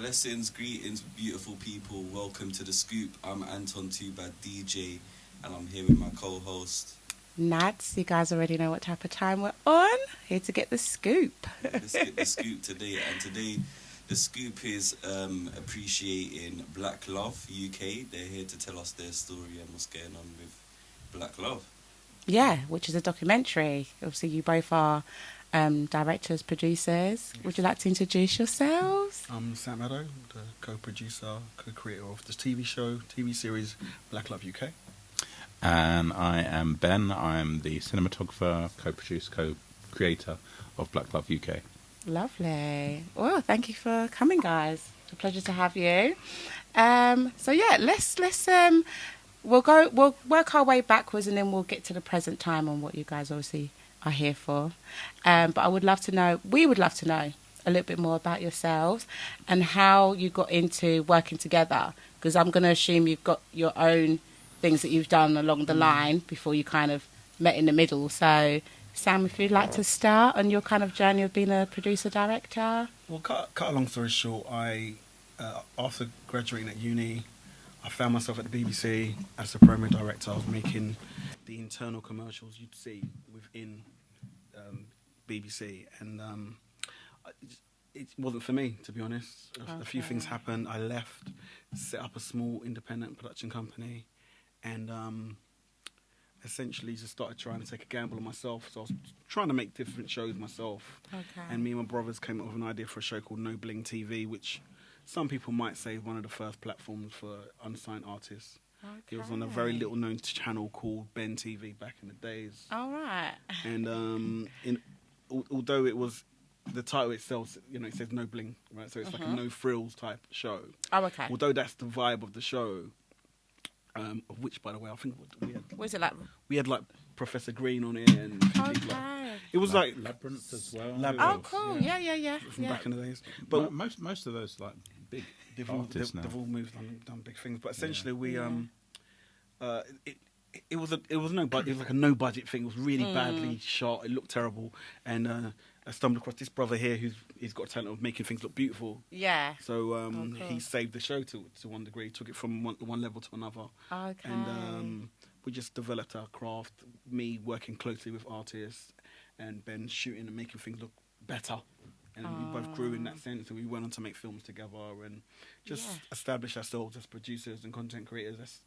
Blessings, greetings, beautiful people. Welcome to the Scoop. I'm Anton Too Bad DJ, and I'm here with my co-host Nads. You guys already know what type of time we're on. Here to get the scoop. Let's get the scoop today. And today, the scoop is appreciating Black Love UK. They're here to tell us their story and what's going on with Black Love. Yeah, which is a documentary. Obviously, you both are directors, producers. Yes. Would you like to introduce yourselves? I'm Sam Meadow, the co-producer, co-creator of the TV series Black Love UK. And I am Ben. I'm the cinematographer, co-producer, co-creator of Black Love UK. Lovely. Well, thank you for coming, guys. It's a pleasure to have you. So yeah, let's we'll work our way backwards, and then we'll get to the present time on what you guys obviously are here for. But we would love to know a little bit more about yourselves and how you got into working together, because I'm going to assume you've got your own things that you've done along the line before you kind of met in the middle. So Sam, if you'd like to start on your kind of journey of being a producer director. Well, cut a long story short, I after graduating at uni, I found myself at the BBC as a promo director. I was making the internal commercials you'd see within BBC, and it wasn't for me, to be honest. A few things happened. I left, set up a small independent production company, and essentially just started trying to take a gamble on myself. So I was trying to make different shows myself. Okay. And me and my brothers came up with an idea for a show called No Bling TV, which some people might say is one of the first platforms for unsigned artists. Okay. It was on a very little known channel called Ben TV back in the days. All right. And although it was, the title itself, it says No Bling, right? So it's like a no frills type show. Oh, okay. Although that's the vibe of the show, of which, by the way, I think What is it like? we had like Professor Green on it, and it was like Labyrinth as well. Oh, cool. Yeah. from back in the days. But most of those like big They've artists now. they've all moved on and done big things. But essentially, it was like a no budget thing. It was really badly shot. It looked terrible, and I stumbled across this brother here he's got a talent of making things look beautiful. Yeah. So cool. he saved the show to one degree, took it from one level to another. Okay. And we just developed our craft, me working closely with artists and Ben shooting and making things look better. And we both grew in that sense, and we went on to make films together and just establish ourselves as producers and content creators.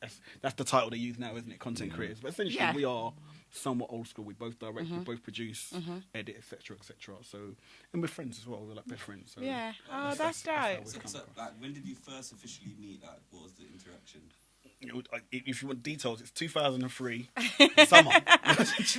That's the title they use now, isn't it? Content creators. But essentially, we are somewhat old school. We both direct, we both produce, edit, etc., etc. So, and we're friends as well. We're like best friends. So Yeah. Oh, that's dope. So, like, when did you first officially meet? Like, what was the interaction? If you want details, it's 2003 summer.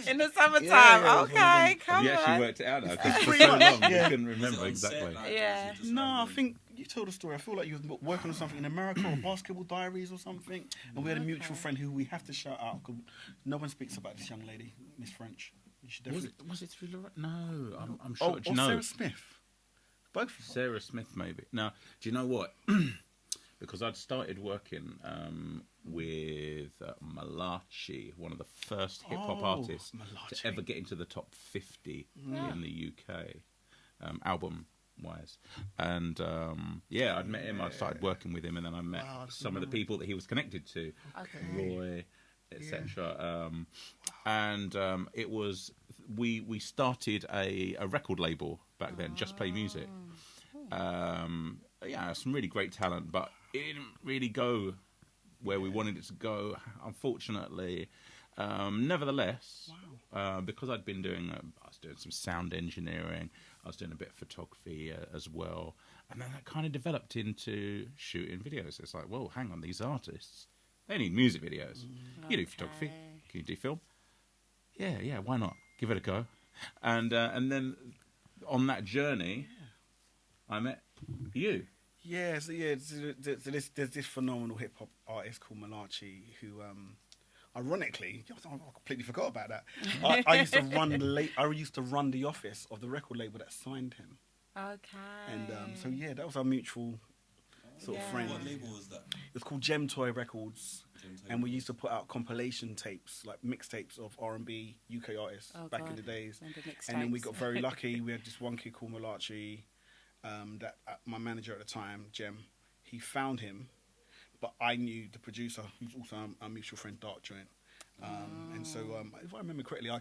In the summertime. Yeah, Okay, come You on. actually worked it out now, because for so long you couldn't Was it remember on exactly. set, like, Yeah. was it just No, I random? think you told a story. I feel like you were working on something in America or Basketball Diaries or something, and we had a mutual friend who we have to shout out because no one speaks about this young lady, Miss French. You should definitely. Was it through Lorraine? No, I'm sure. Oh, Do or you know? Sarah Smith. Both. Sarah Smith, maybe. Now, do you know what? Because I'd started working with Malachi, one of the first hip-hop artists Malachi. to ever get into the top 50 in the UK, album-wise. And, I'd met him, I started working with him, and then I met some of the people that he was connected to, Roy, etc. It was, we started a record label back then, Just Play Music. Some really great talent, but it didn't really go where we wanted it to go, unfortunately. Nevertheless, because I'd been doing, I was doing some sound engineering, I was doing a bit of photography as well, and then that kind of developed into shooting videos. It's like, whoa, hang on, these artists, they need music videos. You do photography, can you do film? Yeah, why not? Give it a go. And then on that journey, I met you. Yeah, so there's this phenomenal hip hop artist called Malachi who, ironically, I completely forgot about that. I used to run the office of the record label that signed him. Okay. And that was our mutual sort of friend. What label was that? It was called Gem Toy Records, and we used to put out compilation tapes, like mixtapes of R&B UK artists back in the days. And then we got very lucky. We had this one kid called Malachi, that my manager at the time, Jem, he found him, but I knew the producer, who's also our mutual friend, Dark Joint. And so, if I remember correctly, I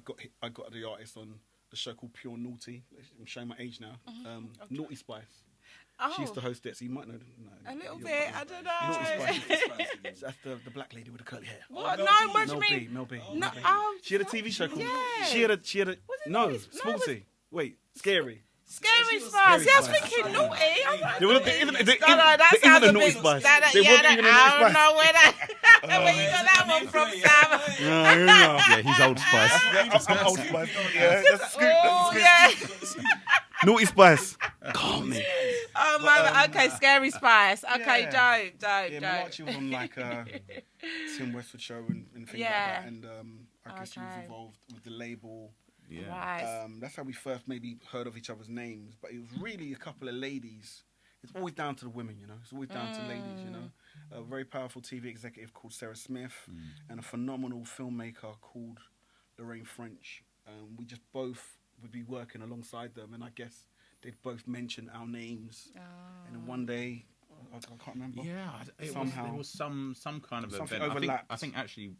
got the artist on a show called Pure Naughty. I'm showing my age now. Naughty Spice. Oh. She used to host it, so you might know. A little bit, I don't know. Naughty Spice. That's the black lady with the curly hair. What? No, what do you mean? Mel B. No, oh, She had a TV show called. yeah. She had a. Was it No, Naughty? No, it was- Sporty. Wait, Scary. Scary Spice. Yeah, I was Spice. thinking naughty. I'm like, There naughty. isn't that a sounds a Naughty bit. Spice. That, There yeah, wasn't that, even a I Naughty don't Spice. know where you got that one from, Sam. Yeah, he's Old Spice. I'm Old Spice. Yeah, that's Scoop. Oh, That's yeah. Naughty Spice. Calm me. Oh, my. Okay, Scary Spice. Okay, Yeah. dope. Yeah, Malachi was on like Tim Westwood show and things like Yeah. that, and I guess he was Okay. involved with the label. Yeah. Right. That's how we first maybe heard of each other's names, but it was really a couple of ladies. It's always down to the women, you know. It's always down to ladies, you know. A very powerful TV executive called Sarah Smith, and a phenomenal filmmaker called Lorraine French. We just both would be working alongside them, and I guess they'd both mention our names. And then one day, I can't remember. Yeah, Somehow. there was some kind of Something event. overlapped. I think actually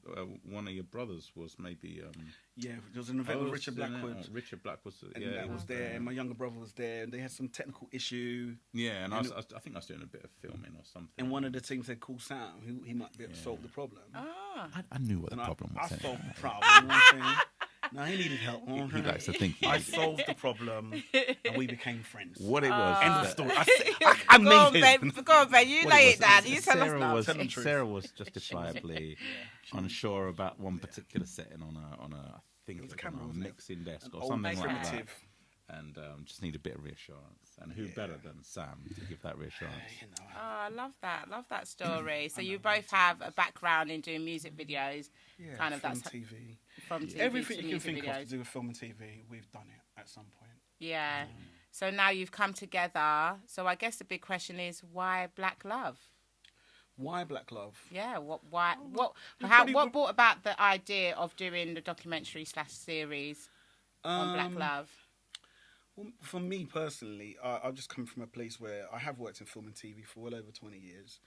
one of your brothers was maybe. Yeah, there was an event with Richard hosting it, Blackwood. or Richard Blackwood. And Yeah, that was there, and my younger brother was there, and they had some technical issue. Yeah, and I and think I was doing a bit of filming or something. And one of the teams said, "Call Sam, who he might be able to solve the problem." Ah. I knew what the And problem I was. solved the problem. You know what I'm saying? No, he needed help. He likes to think. I solved the problem, and we became friends. What it was. End of that- story. I Go on, made babe. him. Go on, babe. You what lay was it down. is You tell us Sarah now. was Tell the truth. Sarah was justifiably unsure about one particular setting on a I think It was it a was camera, on a wasn't it? mixing desk or Old something like that. primitive. And just need a bit of reassurance. And who better than Sam to give that reassurance? You know, Oh, I love that. Love that story. So you both have a background in doing music videos. yeah, Kind of film, that's TV. from TV Everything to you can music think of videos. to do with film and TV, we've done it at some point. Yeah. So now you've come together. So I guess the big question is, why Black Love? Why Black Love? Yeah. Why? you How? probably What would- brought about the idea of doing the documentary / series on Black Love? Well, for me personally, I've just come from a place where I have worked in film and TV for well over 20 years,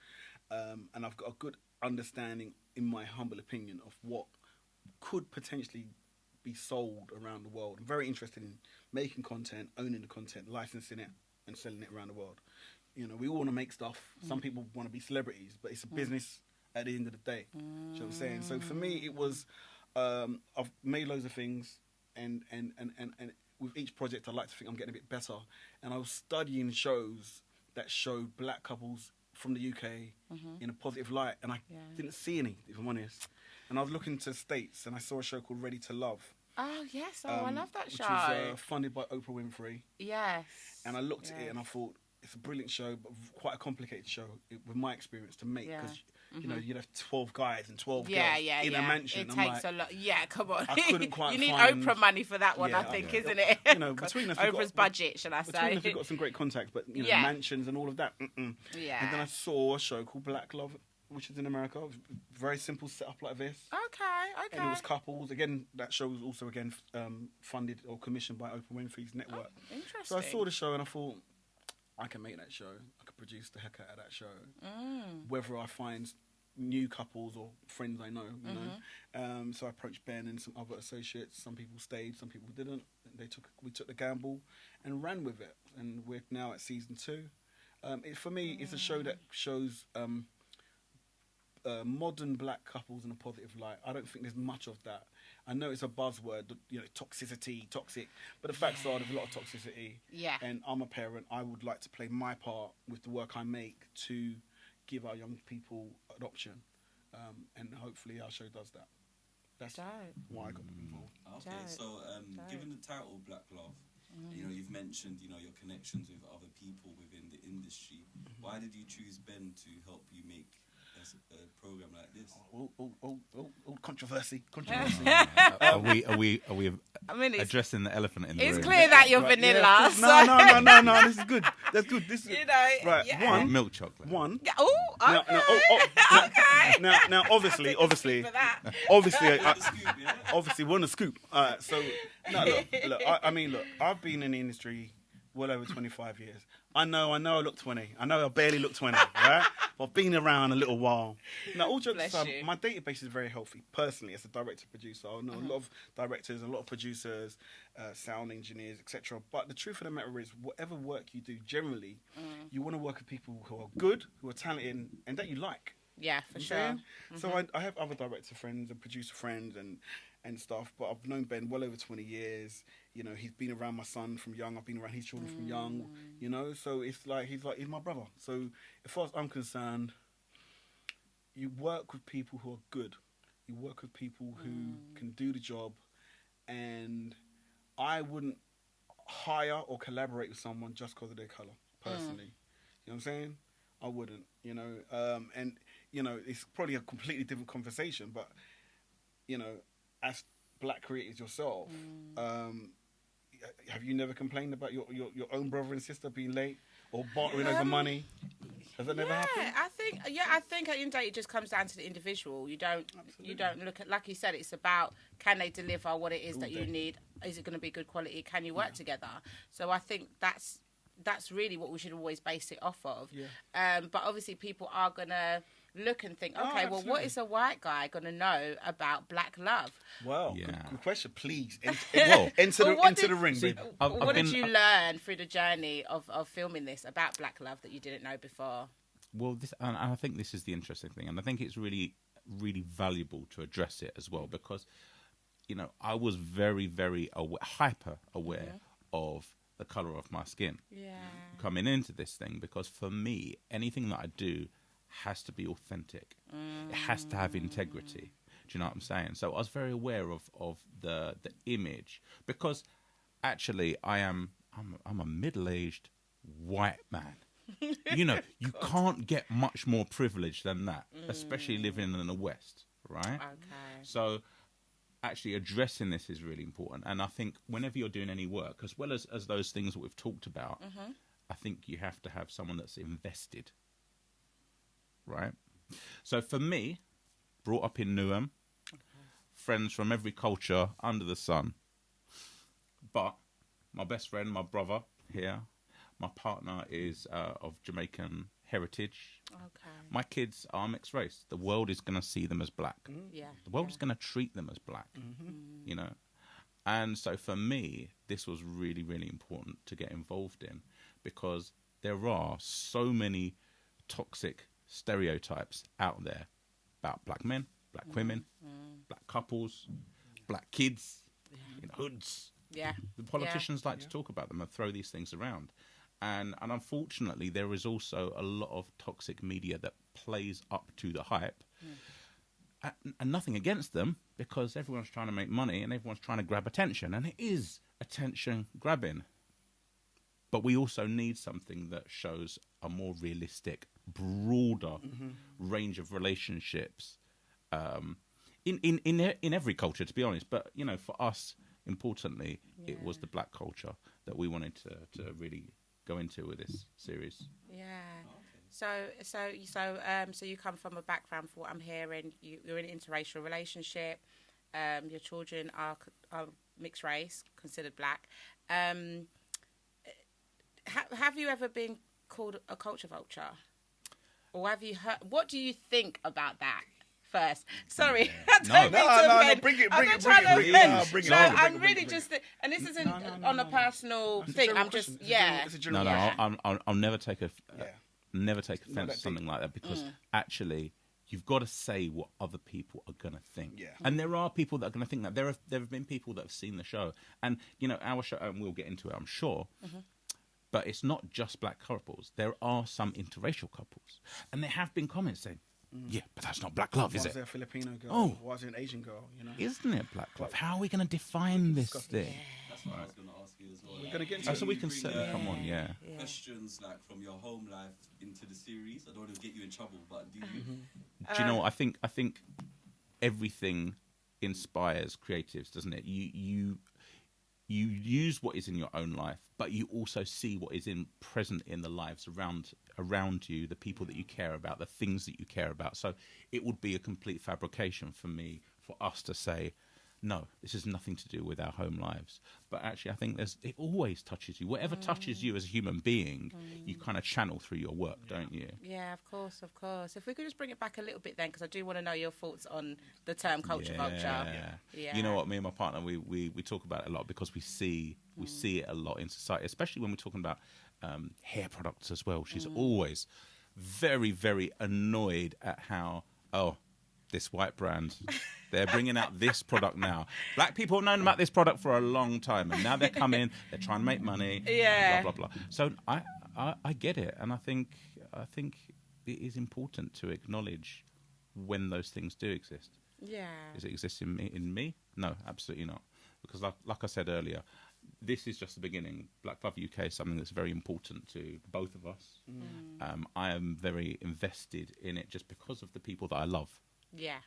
and I've got a good understanding, in my humble opinion, of what could potentially be sold around the world. I'm very interested in making content, owning the content, licensing it, and selling it around the world. You know, we all want to make stuff. Some people want to be celebrities, but it's a business at the end of the day. Do you know what I'm saying? So for me, it was I've made loads of things, and with each project, I like to think I'm getting a bit better. And I was studying shows that showed black couples from the UK in a positive light, and I didn't see any, if I'm honest. And I was looking to the States, and I saw a show called Ready to Love. Oh yes. Oh, I love that which show. was funded by Oprah Winfrey. Yes. And I looked at it and I thought, it's a brilliant show, but quite a complicated show, with my experience, to make, because you know, you'd have 12 guys and 12 girls in a mansion. It I'm takes like, a lot. Yeah, come on. I couldn't quite You need find- Oprah money for that one, Yeah, I think, yeah. isn't it? You know, between us, we've Oprah's got- budget, shall I Between say? us, we've got some great contacts, but you know, Yeah. mansions and all of that. Yeah. And then I saw a show called Black Love, which is in America. Very simple setup like this. Okay. And it was couples. Again, that show was also funded or commissioned by Oprah Winfrey's network. Interesting. So I saw the show and I thought, I can make that show. I could produce the heck out of that show. Whether I find new couples or friends I know, you know. So I approached Ben and some other associates. Some people stayed, some people didn't. We took the gamble and ran with it. And we're now at season 2. For me, it's a show that shows modern black couples in a positive light. I don't think there's much of that. I know it's a buzzword, you know, toxicity, toxic, but the facts are there's a lot of toxicity. Yeah. And I'm a parent. I would like to play my part with the work I make to give our young people an option, and hopefully our show does that. That's Dope. why I got involved. Okay, Dope. so given the title Black Love, you know, you've mentioned, you know, your connections with other people within the industry. Why did you choose Ben to help you make a program like this? Controversy. Are we I mean, addressing the elephant in the it's room? clear that you're Right, vanilla. yeah, so- no. This is good. That's good. This is You know, right. yeah. One, Milk chocolate. Yeah, oh, okay. okay. Now, obviously, For that. obviously, we're on a scoop. So, no, look. I mean, look. I've been in the industry well over 25 years. I know I look 20. I know I barely look 20, right? But I've been around a little while. Now, all jokes aside, my database is very healthy. Personally, as a director-producer, I know a lot of directors, a lot of producers, sound engineers, etc. But the truth of the matter is, whatever work you do, generally, you want to work with people who are good, who are talented, and that you like. Yeah, for sure. So I have other director friends and producer friends and stuff, but I've known Ben well over 20 years. You know, he's been around my son from young. I've been around his children from young. You know, so it's like he's my brother. So as far as I'm concerned, you work with people who are good. You work with people who can do the job, and I wouldn't hire or collaborate with someone just because of their colour. Personally, you know what I'm saying? I wouldn't. You know, and you know, it's probably a completely different conversation, but you know, as black creators yourself, have you never complained about your own brother and sister being late or bartering over money? Has that never happened? I think at the end of the day it just comes down to the individual. You don't look at, like you said, it's about, can they deliver what it is that you need? Is it going to be good quality? Can you work together? So I think that's really what we should always base it off of. Yeah. But obviously people are going to look and think, okay, well, what is a white guy going to know about black love? Well, good question. Please, into the ring. See, what did you learn through the journey of filming this about black love that you didn't know before? Well, and I think this is the interesting thing, and I think it's really, really valuable to address it as well, because, you know, I was very, very hyper aware of the colour of my skin coming into this thing, because for me, anything that I do has to be authentic. It has to have integrity. Do you know what I'm saying? So I was very aware of the image, because actually I'm a middle-aged white man. You know, you can't get much more privilege than that, especially living in the West, right? Okay. So actually addressing this is really important. And I think whenever you're doing any work, as well as those things that we've talked about, I think you have to have someone that's invested, right? So for me, brought up in Newham, friends from every culture under the sun, but my best friend, my brother here, my partner is of Jamaican heritage. Okay. My kids are mixed race. The world is going to see them as black. The world is going to treat them as black, you know. And so for me, this was really, really important to get involved in, because there are so many toxic stereotypes out there about black men, black women, black couples, black kids, in hoods. Yeah. The politicians like to talk about them and throw these things around. And unfortunately, there is also a lot of toxic media that plays up to the hype. And nothing against them, because everyone's trying to make money and everyone's trying to grab attention. And it is attention grabbing. But we also need something that shows a more realistic, broader range of relationships in every culture, to be honest. But, you know, for us, importantly, it was the black culture that we wanted to really go into with this series. Yeah. So you come from a background, for what I'm hearing, you're in an interracial relationship. Your children are mixed race, considered black. Have you ever been called a culture vulture, or have you heard? What do you think about that? First, sorry, I don't mean to offend. Bring it. I'm really just, and this isn't on a personal thing. I'm just, I'll never take offence to something like that, because actually, you've got to say what other people are going to think. Yeah. And there are people that are going to think that. There have been people that have seen the show, and you know our show, and we'll get into it, I'm sure. But it's not just black couples. There are some interracial couples, and there have been comments saying, "Yeah, but that's not black love, is it? Why is there a Filipino girl? Oh, why is there an Asian girl? You know, isn't it black love? How are we going to define this thing?" Yeah. That's what I was going to ask you as well. We're going to get into so we can certainly come on, questions like from your home life into the series. I don't want to get you in trouble, but do you? Do you know what? I think everything inspires creatives, doesn't it? You use what is in your own life, but you also see what is present in the lives around you, the people that you care about, the things that you care about. So it would be a complete fabrication for me, for us to say, no, this has nothing to do with our home lives. But actually, I think it always touches you. Whatever touches you as a human being, you kind of channel through your work, don't you? Yeah, of course, of course. If we could just bring it back a little bit then, because I do want to know your thoughts on the term culture vulture. Yeah. You know what, me and my partner, we talk about it a lot because we see it a lot in society, especially when we're talking about hair products as well. She's always very, very annoyed at how, this white brand, they're bringing out this product now. Black people have known about this product for a long time, and now they're coming, they're trying to make money, blah, blah, blah. So I get it, and I think it is important to acknowledge when those things do exist. Yeah. Does it exist in me? No, absolutely not. Because like I said earlier, this is just the beginning. Black Love UK is something that's very important to both of us. I am very invested in it just because of the people that I love. Yeah.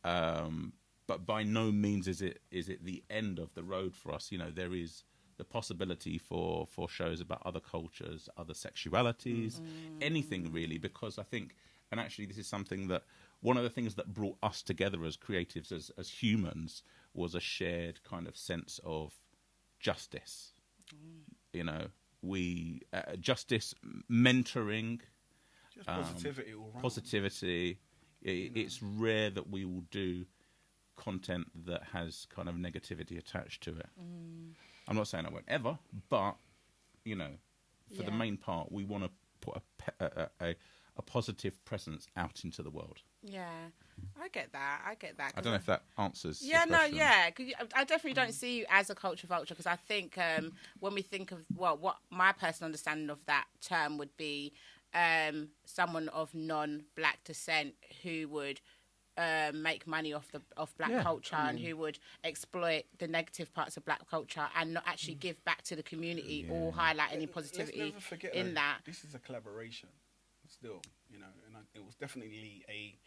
But by no means is it the end of the road for us. You know, there is the possibility for shows about other cultures, other sexualities, anything really, because I think, and actually this is something that, one of the things that brought us together as creatives, as humans, was a shared kind of sense of justice. You know, justice, mentoring, just positivity all around. Positivity. It's rare that we will do content that has kind of negativity attached to it. I'm not saying I won't ever, but, you know, for the main part, we want to put a positive presence out into the world. Yeah, I get that. I don't know if that answers the no, question. yeah. 'Cause I definitely don't see you as a culture vulture, because I think when we think of, what my personal understanding of that term would be, someone of non-black descent who would make money off black culture, and who would exploit the negative parts of black culture and not actually give back to the community or highlight any positivity let's never forget in that. This is a collaboration still, you know, and it was definitely a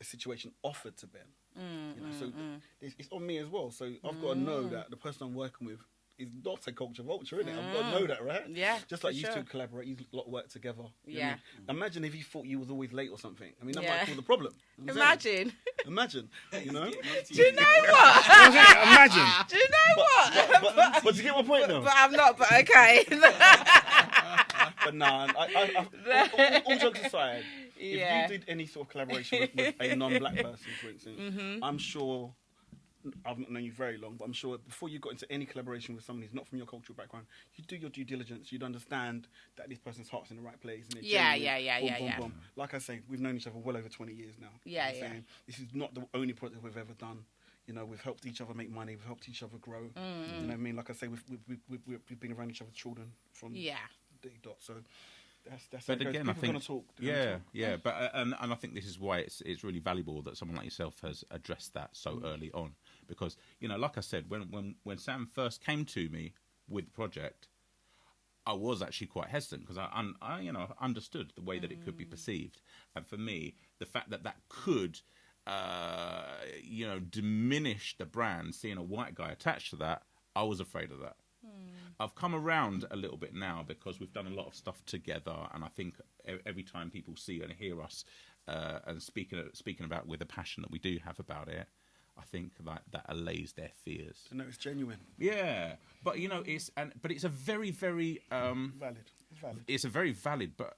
situation offered to Ben. You know, so it's on me as well. So I've got to know that the person I'm working with is not a culture vulture, isn't it? I've got to know that, right? Yeah. Just like you two collaborate, you lot work together. You know Yeah. what I mean? Imagine if he thought you was always late or something. I mean, that might cause the problem. You know what I'm saying? Imagine. You know? Do you know what? Imagine. Do you know what? But to get my point though. But I'm not, but okay. But nah, all jokes aside, Yeah. if you did any sort of collaboration with a non-black person, for instance, I'm sure, I've not known you very long, but I'm sure before you got into any collaboration with someone who's not from your cultural background, you do your due diligence. You'd understand that this person's heart's in the right place. And Yeah. Like I say, we've known each other well over 20 years now. Yeah, You know what I'm saying? This is not the only project we've ever done. You know, we've helped each other make money. We've helped each other grow. You know what I mean? Like I say, we've been around each other's children from day dot. So that's. But again, I think talk. But and I think this is why it's really valuable that someone like yourself has addressed that so early on, because, you know, like I said, when Sam first came to me with the project, I was actually quite hesitant because I you know, understood the way that it could be perceived, and for me, the fact that could you know, diminish the brand, seeing a white guy attached to that, I was afraid of that. I've come around a little bit now because we've done a lot of stuff together, and I think every time people see and hear us and speaking about with the passion that we do have about it, I think that allays their fears. No, it's genuine. Yeah, but you know, it's a very, very Valid. It's a very valid, but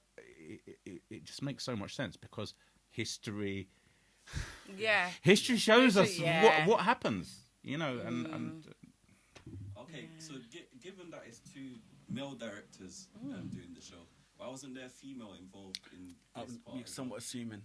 it just makes so much sense because history shows us what happens. You know, and okay, so given that it's two male directors doing the show, why wasn't there a female involved in this part? You're somewhat assuming.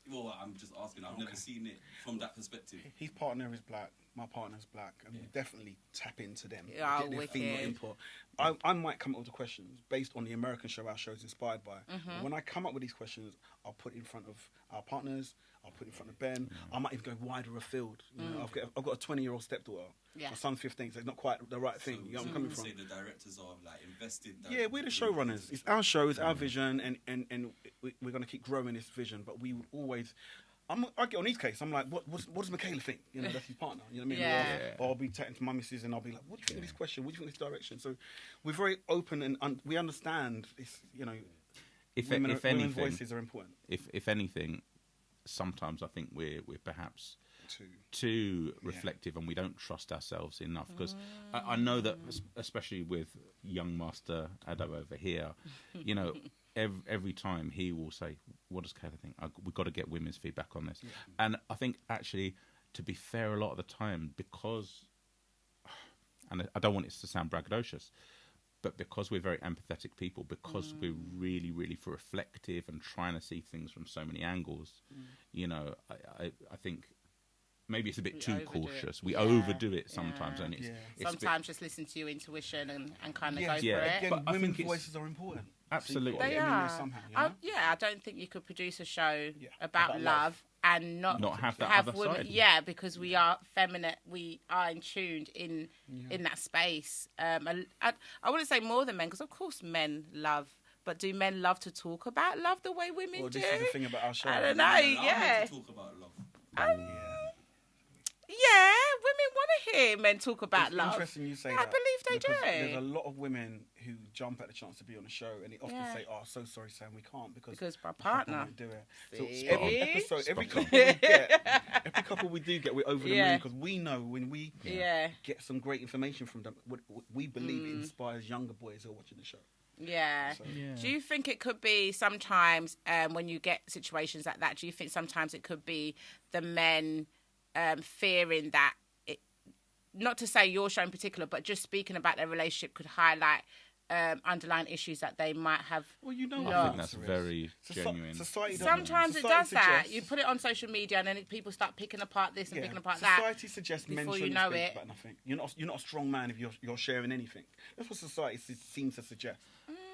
Well, I'm just asking. I've never seen it from that perspective. His partner is black. My partner's black, and we definitely tap into them. Oh, Get their wicked. female input. I might come up with the questions based on the American show our show's inspired by. When I come up with these questions, I'll put in front of our partners. I'll put it in front of Ben. I might even go wider afield. You know, I've got a 20-year-old stepdaughter. Yeah. My son's 15, so it's not quite the right thing. You know where I'm coming from? Say the directors are like invested. Yeah, we're the showrunners. It's our show, it's our vision, and we're going to keep growing this vision. But we will always. I get on his case. I'm like, what does Michaela think? You know, that's his partner. You know what I mean? Yeah. Or I'll be chatting to my missus and I'll be like, what do you think of this question? What do you think of this direction? So we're very open and we understand this. You know, women's voices are important. If anything, sometimes I think we're perhaps too reflective, and we don't trust ourselves enough. Because I know that, especially with young Master Adam over here, you know, every time he will say, "What does Kayla think? We've got to get women's feedback on this." And I think actually, to be fair, a lot of the time, because, and I don't want it to sound braggadocious, but because we're very empathetic people, because we're really, really reflective and trying to see things from so many angles, you know, I think maybe it's a bit too cautious. We overdo it sometimes, and it's sometimes just listen to your intuition and kind of go for it. Again, but women's voices are important. Absolutely, They are. Somehow, you know? I don't think you could produce a show about love and not have that other women. side. Yeah, because we are feminine. We are in tuned in that space. I wouldn't say more than men, because of course men love. But do men love to talk about love the way women do? This is the thing about our show. I don't know. I love to talk about love. Yeah, women want to hear men talk about It's love. interesting you say I that. believe they because do. There's a lot of women who jump at the chance to be on the show, and they often say, "Oh, so sorry, Sam, we can't because my the partner couple won't do it." So See? every episode, every couple we do get, we're over the moon because we know when we get some great information from them, we believe it inspires younger boys who are watching the show. Yeah. So, Do you think it could be sometimes when you get situations like that, do you think sometimes it could be the men fearing that, not to say your show in particular, but just speaking about their relationship could highlight underlying issues that they might have? Well, you know, I think that's very genuine. Sometimes it does that. You put it on social media and then people start picking apart this and picking apart that. Society suggests men before shouldn't you know speak it. about nothing. You're not a strong man if you're sharing anything. That's what society seems to suggest.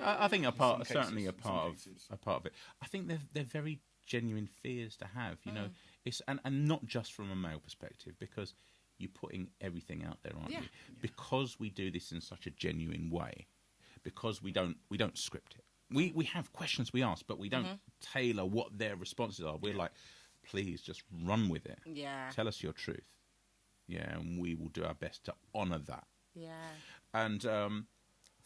I think certainly a some part cases. of it. I think they're very genuine fears to have. You know, it's and not just from a male perspective, because you're putting everything out there, aren't you? Because we do this in such a genuine way, because we don't script it. We have questions we ask, but we don't tailor what their responses are. We're like, please just run with it. Yeah. Tell us your truth. Yeah, and we will do our best to honour that. Yeah. And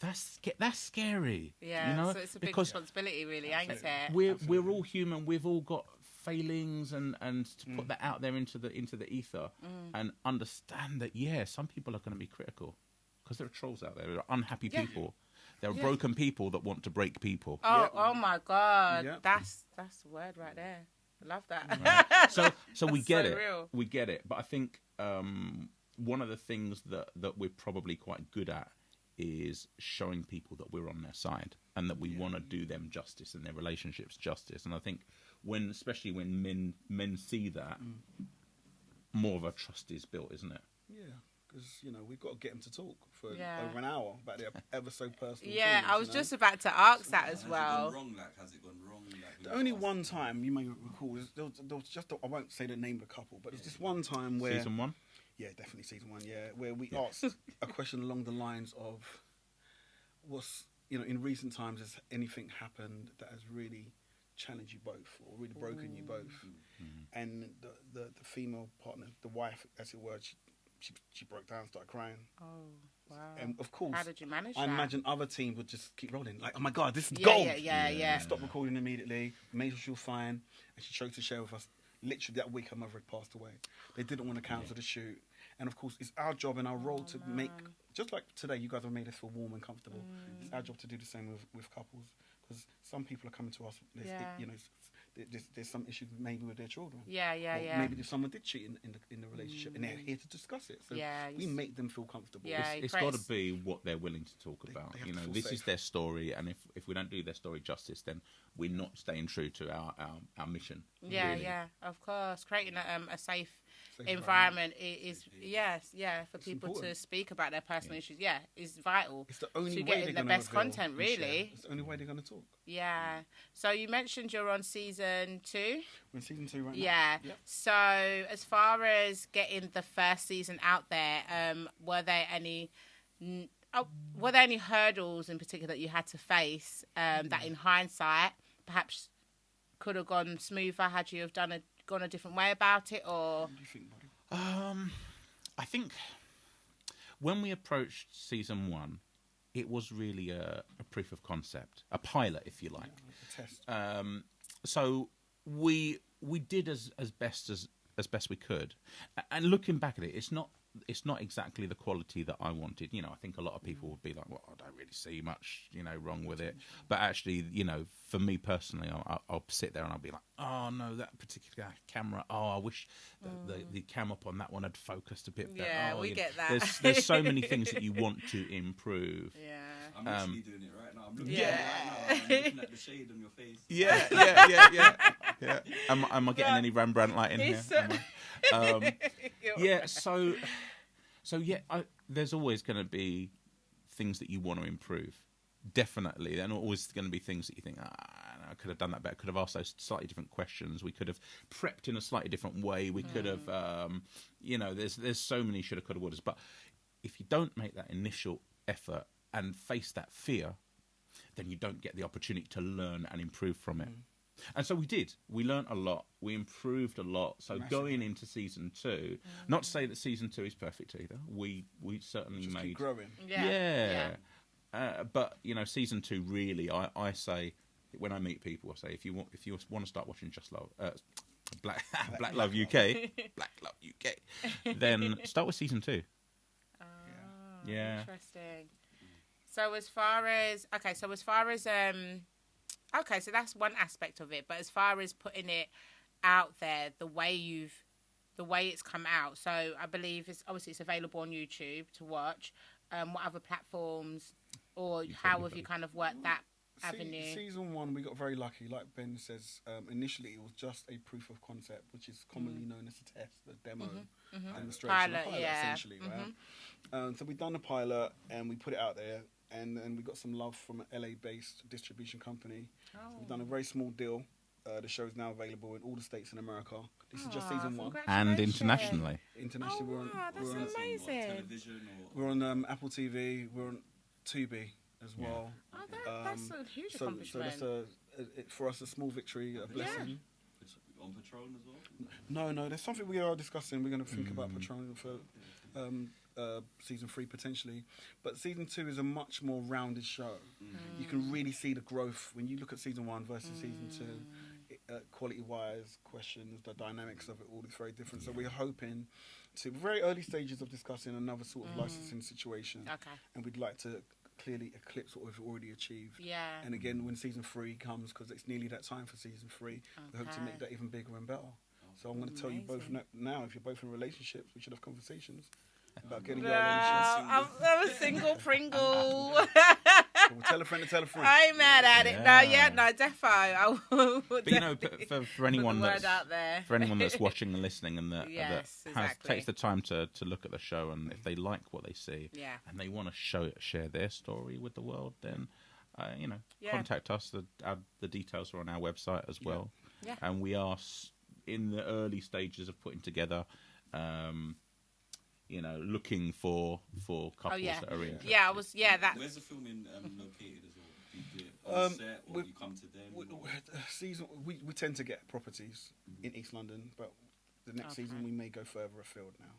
that's scary. Yeah. You know? So it's a big responsibility, really, ain't it? We're all human. We've all got failings, and to put that out there into the ether and understand that some people are going to be critical, because there are trolls out there. There are unhappy people. There are broken people that want to break people. Oh my God. Yep. That's the word right there. I love that. Right. So we get so it. real. We get it. But I think one of the things that we're probably quite good at is showing people that we're on their side and that we want to do them justice and their relationships justice. And I think especially when men see that, more of a trust is built, isn't it? Yeah. Because, we've got to get them to talk for over an hour about their ever so personal Yeah, things, I was just about to ask that as well. Has it gone wrong? The only one time, you may recall, there was just, I won't say the name of the couple, but there's just one time where... Season 1? Yeah, definitely season 1, where we asked a question along the lines of, in recent times, has anything happened that has really challenged you both or really broken you both? And the female partner, the wife, as it were, she broke down, started crying. Oh, wow. And of course, how did you manage I that? imagine other teams would just keep rolling. Like, oh my God, this is gold. Yeah. Stop recording immediately, made sure she was fine. And she chose to share with us, literally that week her mother had passed away. They didn't want to cancel the shoot. And of course, it's our job and our role to make, just like today, you guys have made us feel warm and comfortable. It's our job to do the same with couples. Because some people are coming to us, there's some issues maybe with their children. Yeah. Maybe if someone did cheat in the relationship and they're here to discuss it. So we make them feel comfortable. Yeah, it's got to be what they're willing to talk about. They have to feel This safe. is their story, and if we don't do their story justice, then we're not staying true to our mission. Yeah, really. of course. Creating a safe environment is for people important. to speak about their personal issues. Yeah, is vital. It's the only to way getting they're the gonna best reveal content, and share. really. It's the only way they're going to talk. Yeah. So you mentioned you're on season 2. We're in season 2 right now. Yeah. Yep. So as far as getting the first season out there, were there any hurdles in particular that you had to face that, in hindsight, perhaps could have gone smoother had you have gone a different way about it, or? What do you think, buddy? I think when we approached season 1, it was really a proof of concept, a pilot, if you like. A test. So we did as best as best we could. And looking back at it, it's not exactly the quality that I wanted. You know, I think a lot of people would be like, well, I don't really see much, you know, wrong with it. But actually, you know, for me personally, I'll sit there and I'll be like, oh no, that particular camera. Oh, I wish the cam up on that one had focused a bit better. Yeah, oh, we you get know, that. There's so many things that you want to improve. Yeah. I'm actually doing it right now. I'm looking Yeah. at it right now. I'm looking at the shade on your face. Yeah. Am I getting any Rembrandt light in here? Yeah. So yeah, there's always going to be things that you want to improve. Definitely, there are always going to be things that you think, I could have done that better. Could have asked those slightly different questions. We could have prepped in a slightly different way. We could have, you know, there's so many shoulda, coulda, wouldas. But if you don't make that initial effort and face that fear, then you don't get the opportunity to learn and improve from it. And so we did. We learnt a lot. We improved a lot. So going into season 2, not to say that season 2 is perfect either. We certainly Just made keep growing. Yeah. But you know, season 2 really, I say when I meet people, I say if you want to start watching Black Love UK, Black Love UK, then start with season 2. Yeah. Interesting. So as far as so that's one aspect of it, but as far as putting it out there, the way it's come out, so I believe it's available on YouTube to watch. What other platforms, or how have you kind of worked that avenue? Season 1, we got very lucky. Like Ben says, initially it was just a proof of concept, which is commonly known as a test, the demo, and the pilot, essentially. Right? So we've done the pilot and we put it out there. And we got some love from an LA-based distribution company. So we've done a very small deal. The show is now available in all the states in America. This is just season 1. And internationally. Internationally, we're on amazing. Television we're on Apple TV. We're on Tubi as well. Oh, that's a huge So accomplishment. that's for us a small victory, a blessing. on Patron as well. No, there's something we are discussing. We're going to think about Patron for season 3 potentially, but season 2 is a much more rounded show. You can really see the growth when you look at season 1 versus season 2. Quality wise, questions, the dynamics of it all is very different. So we're hoping to very early stages of discussing another sort of licensing situation. Okay. And we'd like to clearly eclipse what we've already achieved. Yeah. And again, when season 3 comes, because it's nearly that time for season 3, we hope to make that even bigger and better. So I'm going to tell you both now, if you're both in relationships, we should have conversations about getting your relationship. I'm a single Pringle. We'll tell a friend to tell a friend. I ain't mad at it. No, defo. But you know, for anyone that's out there. for anyone that's watching and listening and that exactly. takes the time to look at the show, and if they like what they see, and they want to share their story with the world, then contact us. The details are on our website as well. Yeah. And we are in the early stages of putting together. Looking for couples that are interested. Yeah, Where's the filming located as well? Do you do it on set, or do you come to them? We tend to get properties in East London, but the next season we may go further afield now.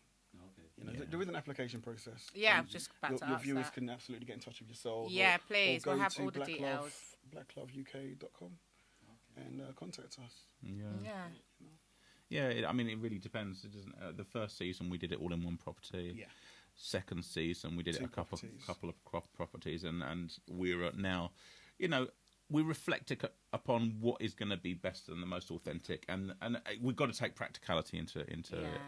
Okay. There is an application process. Yeah, just about to your ask viewers that. can absolutely get in touch with yourself. Yeah, please. Or We'll go have to all the details. blackloveuk.com and contact us. Yeah, it really depends. It doesn't. The first season we did it all in one property. Yeah. Second season we did it a couple of properties, and we're now, we reflect upon what is going to be best and the most authentic, and we've got to take practicality into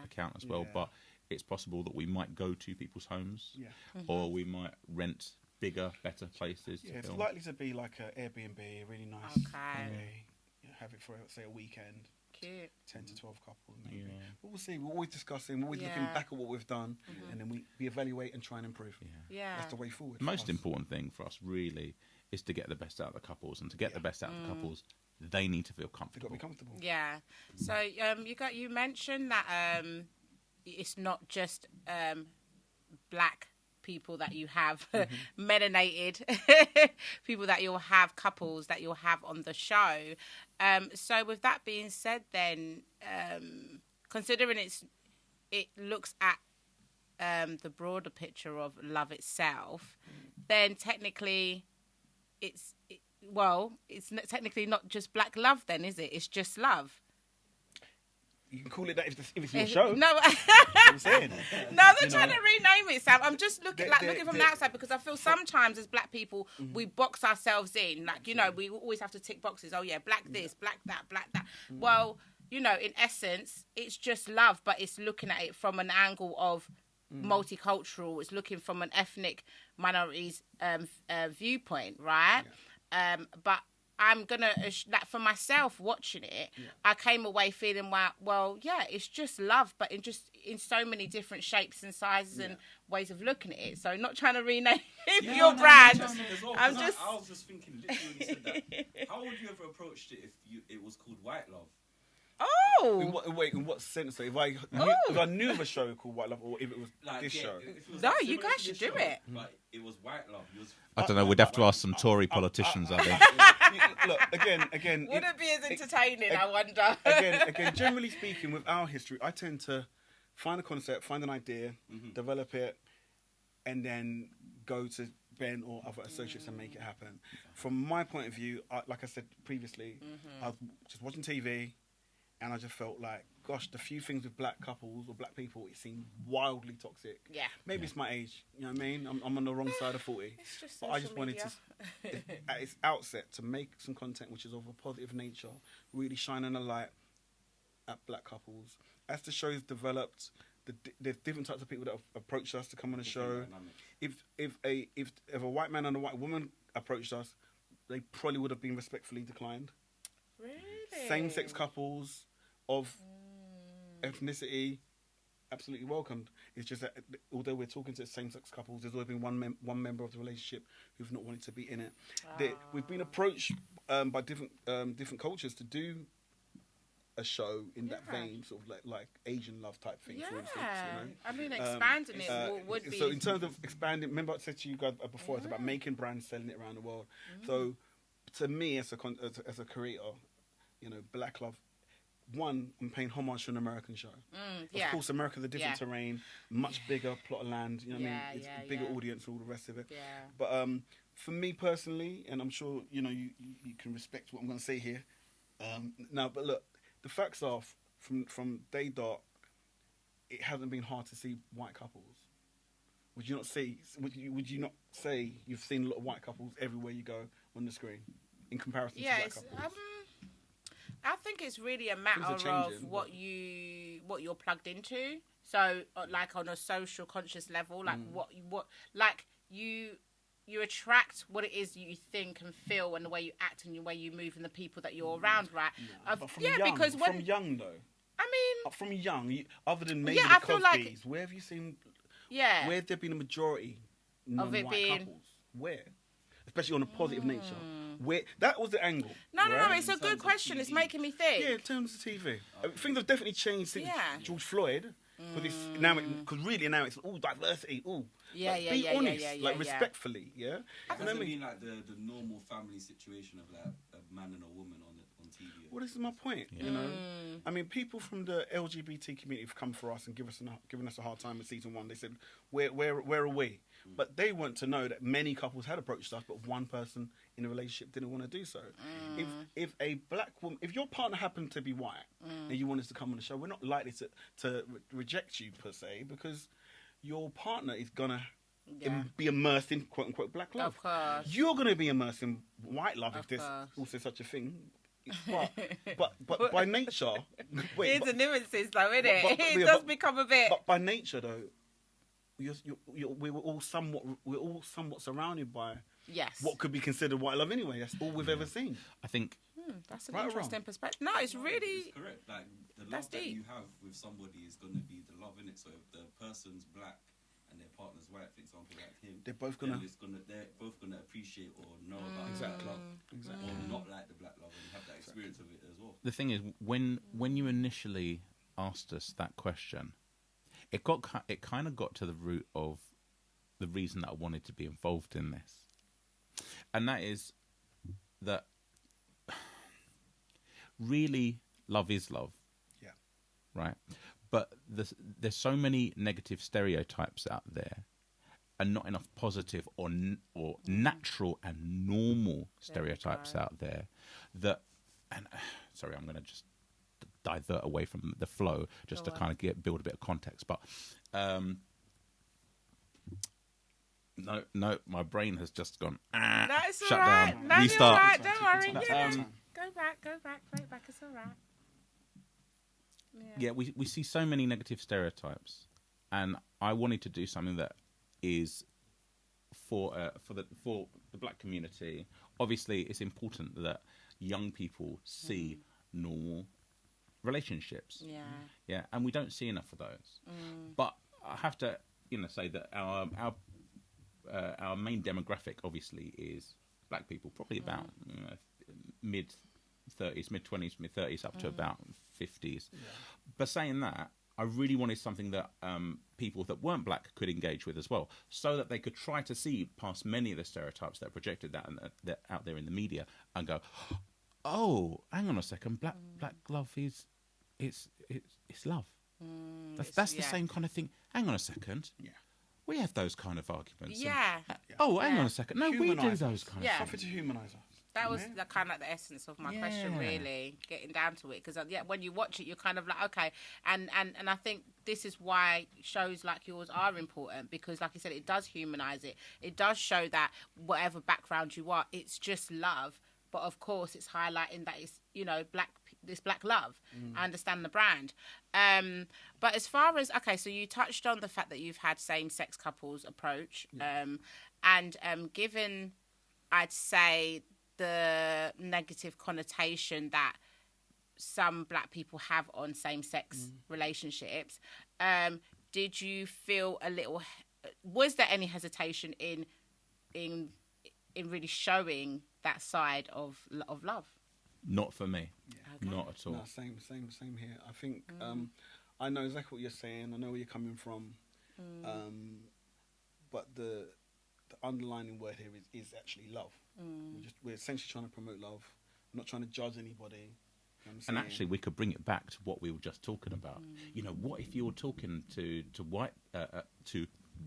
account as well. Yeah. But it's possible that we might go to people's homes, Yeah. or we might rent bigger, better places. Yeah, to it's film. likely to be like an Airbnb, a really nice. Okay. Have it for say a weekend. Cute. 10 to 12 couples. Maybe. Yeah. But we'll see. We're always discussing. We're always looking back at what we've done, and then we evaluate and try and improve. Yeah. That's the way forward. The most important thing for us really is to get the best out of the couples, and to get the best out of the couples, they need to feel They've comfortable. got to be comfortable. Yeah. So you mentioned that it's not just black people that you have melanated people that you'll have, couples that you'll have on the show. So with that being said, then considering it looks at the broader picture of love itself, then technically it's technically not just black love then, is it? It's just love. You can call it that if it's your show. No, I'm saying. no, they're trying to rename it, Sam. I'm just looking from the outside because I feel sometimes as black people we box ourselves in. Like, you know, we always have to tick boxes. Oh yeah, black this, black that, black that. Well, you know, in essence, it's just love, but it's looking at it from an angle of multicultural. It's looking from an ethnic minorities viewpoint, right? Yeah. But I'm gonna like for myself watching it, I came away feeling well, yeah, it's just love, but in so many different shapes and sizes and ways of looking at it. So not trying to rename your brand. I was just thinking literally when you said that. How would you have approached it if it was called White Love? Oh, in what sense? So if I knew of a show called White Love, or if it was this show? No, you guys should do it. But it was White Love. I don't know. We'd have to ask some Tory politicians, I think. Look, again. Would it be as entertaining? I wonder. Again, generally speaking, with our history, I tend to find a concept, find an idea, develop it, and then go to Ben or other associates and make it happen. From my point of view, like I said previously, I was just watching TV. And I just felt like, gosh, the few things with black couples or black people, it seemed wildly toxic. Yeah. Maybe it's my age. You know what I mean? I'm on the wrong side of 40. It's just but I just wanted to, at its outset, to make some content which is of a positive nature, really shining a light at black couples. As the show's developed, there's different types of people that have approached us to come on the show. If a white man and a white woman approached us, they probably would have been respectfully declined. Really? Same-sex couples of ethnicity, absolutely welcomed. It's just that although we're talking to same-sex couples, there's always been one member of the relationship who've not wanted to be in it. We've been approached by different cultures to do a show in that vein, sort of like Asian love type thing, for instance. You know? I mean, expanding it would be. So in terms of expanding, remember I said to you guys before, it's about making brands, selling it around the world. So to me, as a creator, you know, Black Love, one, I'm paying homage to an American show. Of course, America's a different terrain, much bigger plot of land, you know what I mean? It's a bigger audience, all the rest of it. Yeah. But for me personally, and I'm sure, you know, you can respect what I'm going to say here. No, but look, the facts are, from day dot, it hasn't been hard to see white couples. Would you not say you've seen a lot of white couples everywhere you go on the screen in comparison to black couples? I think it's really a matter of what you're plugged into. So, like on a social conscious level, like what like you attract what it is you think and feel, and the way you act and the way you move, and the people that you're around, right? But from young though. I mean, from young, other than maybe the Cosbys, where have you seen? Yeah. Where have there been a majority non-white couples? Where? Especially on a positive nature. Where that was the angle. No, it's a good question. It's making me think. Yeah, in terms of TV. Things have definitely changed since George Floyd. Because really now it's all diversity. All. Be honest, respectfully. Yeah. It doesn't mean like the normal family situation of like a man and a woman on TV. Well, this is my point. You know, I mean, people from the LGBT community have come for us and given us a hard time in season 1. They said, "Where are we?" But they want to know that many couples had approached us, but one person in a relationship didn't want to do so. If a black woman, if your partner happened to be white and you wanted to come on the show, we're not likely to reject you per se, because your partner is gonna be immersed in quote unquote black love. Of course, you're gonna be immersed in white love if there's also such a thing. But by nature, there's a nuances though, isn't it? It does become a bit. But by nature, though, we're all somewhat surrounded by what could be considered white love anyway. That's all we've ever seen. I think that's an interesting perspective. No, it's really correct. Like the love that you have with somebody is going to be the love in it. So if the person's black and their partner's white, for example, like him, they're both gonna appreciate or know about black love, or not like the black love and have that experience of it as well. The thing is, when you initially asked us that question, it kind of got to the root of the reason that I wanted to be involved in this, and that is that really love is love, right? But there's so many negative stereotypes out there, and not enough positive or natural and normal stereotypes out there. Sorry, I'm going to just divert away from the flow just to kind of build a bit of context. But no, my brain has just gone. That's shut all right. down. No, Restart. you're right. Don't worry. Go back. Play it back. It's all right. Yeah, we see so many negative stereotypes, and I wanted to do something that is for the black community. Obviously, it's important that young people see normal relationships. Yeah, and we don't see enough of those. But I have to, say that our main demographic obviously is black people, probably about mid-30s, mid-20s, mid-30s, up to about 50s. Yeah. But saying that, I really wanted something that people that weren't black could engage with as well, so that they could try to see past many of the stereotypes that are projected that out there in the media and go, oh, hang on a second, black love is it's love. That's the same kind of thing. Hang on a second. Yeah. We have those kind of arguments. Yeah. Hang on a second. No, we do those kind of things. Something to humanise us. That was the kind of like the essence of my question, really, getting down to it. Because when you watch it, you're kind of like, okay. And I think this is why shows like yours are important, because, like you said, it does humanise it. It does show that whatever background you are, it's just love. But of course, it's highlighting that it's black love. I understand the brand. But as far as so you touched on the fact that you've had same-sex couples approach, and given, I'd say, the negative connotation that some black people have on same-sex relationships, did you feel was there any hesitation in really showing that side of love? Not for me. Not at all. No, same here. I think I know exactly what you're saying. I know where you're coming from. But the underlining word here is actually love. We're essentially trying to promote love. We're not trying to judge anybody. And actually, we could bring it back to what we were just talking about. What if you were talking to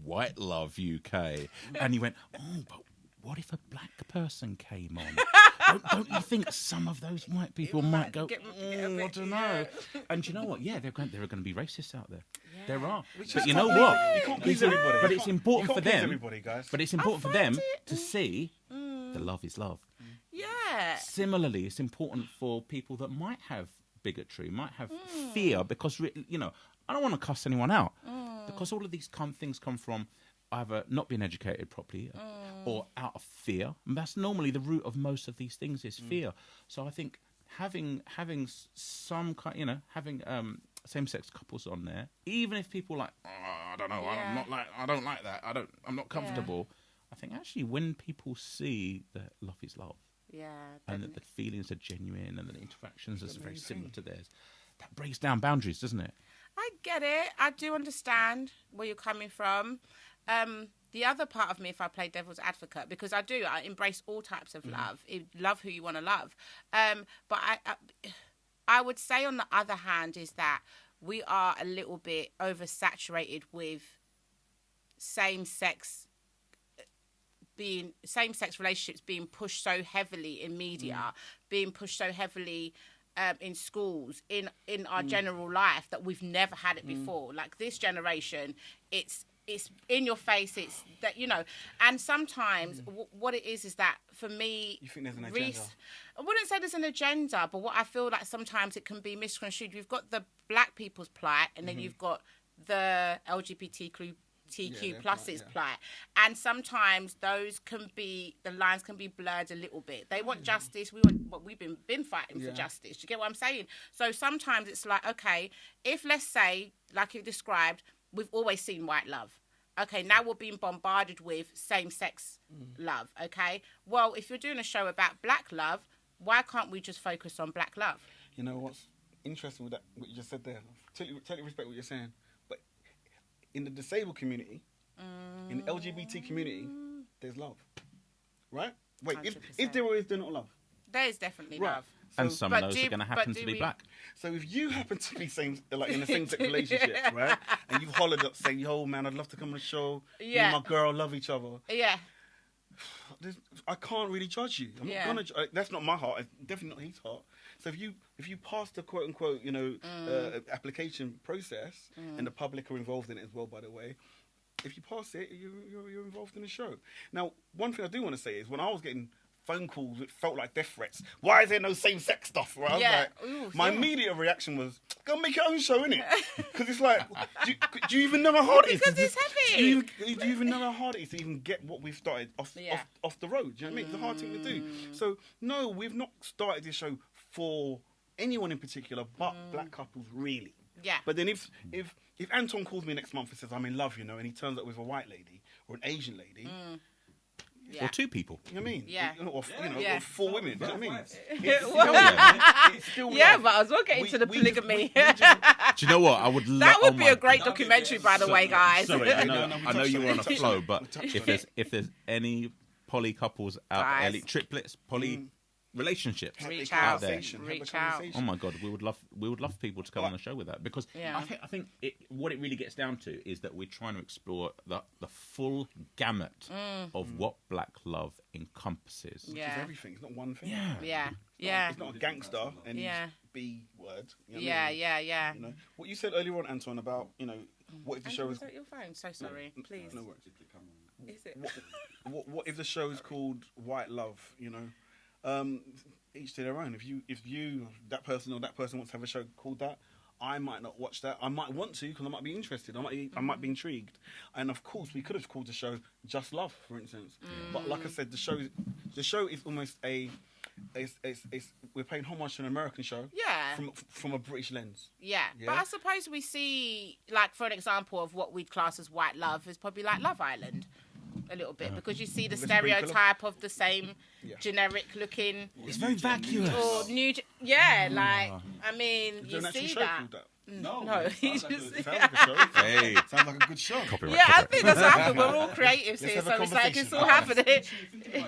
White Love UK, and you went, oh, but what if a black person came on? don't you think some of those white people might go, I don't know. And you know what? Yeah, there are going to be racists out there. Yeah. There are. But you know what? You can't please everybody. But it's important for them. Everybody, guys. But it's important for them to see the love is love. Yeah. Similarly, it's important for people that might have bigotry, might have fear, because, I don't want to cuss anyone out, because all of these things come from either not being educated properly or out of fear. And that's normally the root of most of these things is fear. So I think having some kind, having same-sex couples on there, even if people like, I don't know, I don't like that, I'm not comfortable. I think actually when people see that love is love, and that the feelings are genuine and the interactions are very similar to theirs, that breaks down boundaries, doesn't it? I get it. I do understand where you're coming from. The other part of me, if I play devil's advocate, because I embrace all types of love. Love who you want to love. But I would say on the other hand is that we are a little bit oversaturated with same-sex relationships being pushed so heavily in media, being pushed so heavily in schools, in our general life, that we've never had it before. Like this generation, it's in your face. It's that, and sometimes what it is that for me, you think there's an agenda? I wouldn't say there's an agenda, but what I feel like sometimes it can be misconstrued. You've got the black people's plight, and then you've got the LGBTQ pluses plight, and sometimes the lines can be blurred a little bit. They want justice. We've been fighting for justice. Do you get what I'm saying? So sometimes it's like, okay, if let's say, like you described, we've always seen white love. Okay, now we're being bombarded with same-sex love. Okay, well, if you're doing a show about black love, why can't we just focus on black love? You know what's interesting with that? What you just said there. Totally respect what you're saying. In the disabled community, in the LGBT community, there's love, right? Wait, if there is, there's not love. There is definitely love. And some of those are going to happen to be black. So if you happen to be in a same-sex relationship, right, and you've hollered up saying, "Yo, man, I'd love to come on the show. Me and my girl love each other." Yeah. I can't really judge you. I'm not gonna. That's not my heart. It's definitely not his heart. So if you pass the quote unquote application process, and the public are involved in it as well, by the way. If you pass it, you're involved in the show. Now, one thing I do want to say is when I was getting phone calls, it felt like death threats. Why is there no same-sex stuff? Right? I was like, my immediate reaction was, go make your own show, innit? Because it's like, do you even know how hard it is? Because it's heavy. Do you even know how hard it is to even get what we've started off the road? Do you know what I mean? It's a hard thing to do. So, no, we've not started this show for anyone in particular, but black couples, really. Yeah. But then if Anton calls me next month and says, I'm in love, and he turns up with a white lady or an Asian lady... Or two people. You know what I mean? Yeah. Or 4 women. You know what I mean? It's still yeah, but I was getting to the polygamy. Do you know what? I would love... That would be a great documentary, by the way, guys. Sorry, I know you were on a flow, but if there's any poly couples out there, triplets, poly... relationships reach out there. Reach out. Oh my God, we would love people to come on the show with that, because I think what it really gets down to is that we're trying to explore the full gamut of what black love encompasses. Which is everything. It's not one thing. Yeah. It's not a gangster and B word. You know yeah. You know what you said earlier on, Anton, about what if the show is your phone? So sorry, please. No worries. Is it? What if the show is called White Love? Each to their own. If you that person or that person wants to have a show called that, I might not watch that. I might want to because I might be interested. I might be intrigued. And of course, we could have called the show Just Love, for instance. But like I said, the show is almost we're paying homage to an American show. Yeah. From a British lens. Yeah. But I suppose we see, like, for an example of what we'd class as white love is probably like Love Island. A little bit, because you see the stereotype of the same generic looking. It's very vacuous. Or new, you see that. No. Sounds like a show. Hey, sounds like a good show. Yeah, I think that's what happened. We're all creatives here, so it's like it's all happening. The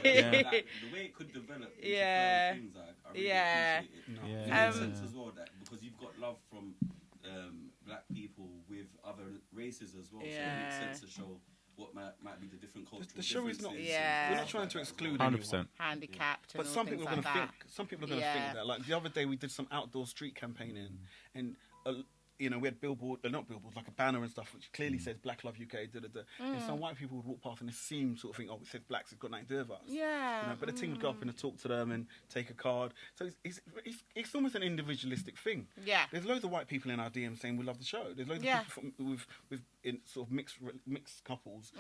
way it could develop. Yeah. Things, I really appreciate it. It makes sense as well because you've got love from black people with other races as well, so it makes sense to show what might be the different cultural the show is not. Yeah. We're not trying to exclude 100%. anyone. Handicapped, but some people are going to think. Some people are going to think that. Like the other day, we did some outdoor street campaigning, and we had not billboards, like a banner and stuff, which clearly says Black Love UK. And some white people would walk past and assume sort of think, it says blacks, it's got nothing to do with us. Yeah. But the team would go up and talk to them and take a card. So it's almost an individualistic thing. Yeah. There's loads of white people in our DM saying we love the show. There's loads of people with sort of mixed couples